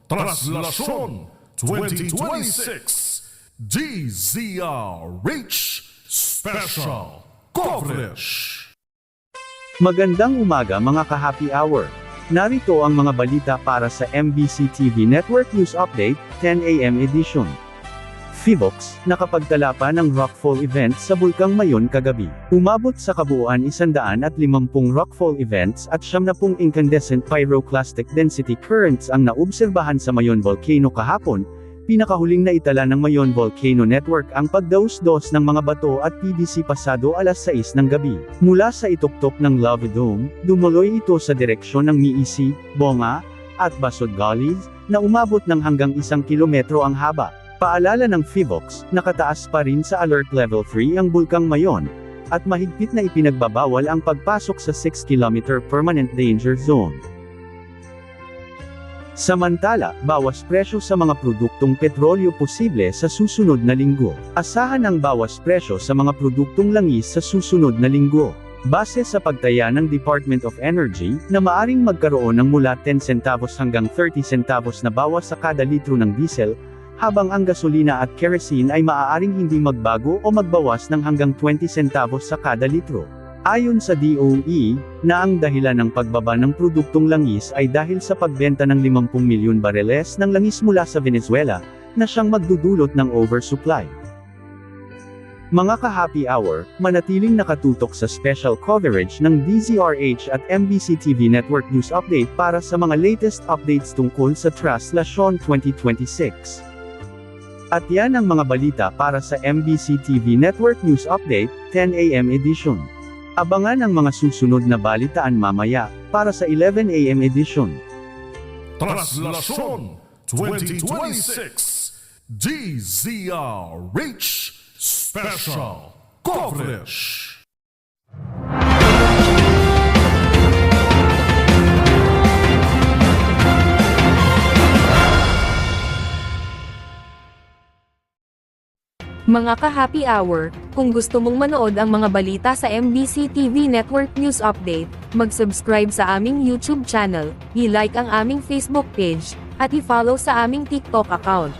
Traslasyon 2026 DZRH Special Coverage. Magandang umaga mga ka-happy hour. Narito ang mga balita para sa MBC TV Network News Update, 10 AM edition. Phivox, nakapagtala pa ng rockfall event sa Bulkang Mayon kagabi. Umabot sa kabuuan 150 rockfall events at 70 incandescent pyroclastic density currents ang naobserbahan sa Mayon Volcano kahapon. Pinakahuling na itala ng Mayon Volcano Network ang pagdaos-dos ng mga bato at PDC pasado alas 6 ng gabi. Mula sa ituktok ng Lava Dome, dumuloy ito sa direksyon ng Miisi, Bonga, at Basod Gullies, na umabot ng hanggang 1 kilometro ang haba. Paalala ng Phivox, nakataas pa rin sa Alert Level 3 ang Bulkang Mayon, at mahigpit na ipinagbabawal ang pagpasok sa 6-kilometer Permanent Danger Zone. Samantala, bawas presyo sa mga produktong petrolyo posible sa susunod na linggo. Asahan ang bawas presyo sa mga produktong langis sa susunod na linggo. Base sa pagtaya ng Department of Energy, na maaring magkaroon ng mula 10 centavos hanggang 30 centavos na bawas sa kada litro ng diesel, habang ang gasolina at kerosene ay maaaring hindi magbago o magbawas ng hanggang 20 centavos sa kada litro. Ayon sa DOE, na ang dahilan ng pagbaba ng produktong langis ay dahil sa pagbenta ng 50 milyon bareles ng langis mula sa Venezuela, na siyang magdudulot ng oversupply. Mga ka-happy hour, manatiling nakatutok sa special coverage ng DZRH at MBC TV Network News Update para sa mga latest updates tungkol sa Traslasyon 2026. At yan ang mga balita para sa MBC TV Network News Update, 10 AM edition. Abangan ang mga susunod na balitaan mamaya, para sa 11 AM edition. Traslasyon 2026 DZRH Special Coverage. Mga ka-happy hour, kung gusto mong manood ang mga balita sa MBC TV Network News Update, mag-subscribe sa aming YouTube channel, i-like ang aming Facebook page, at i-follow sa aming TikTok account.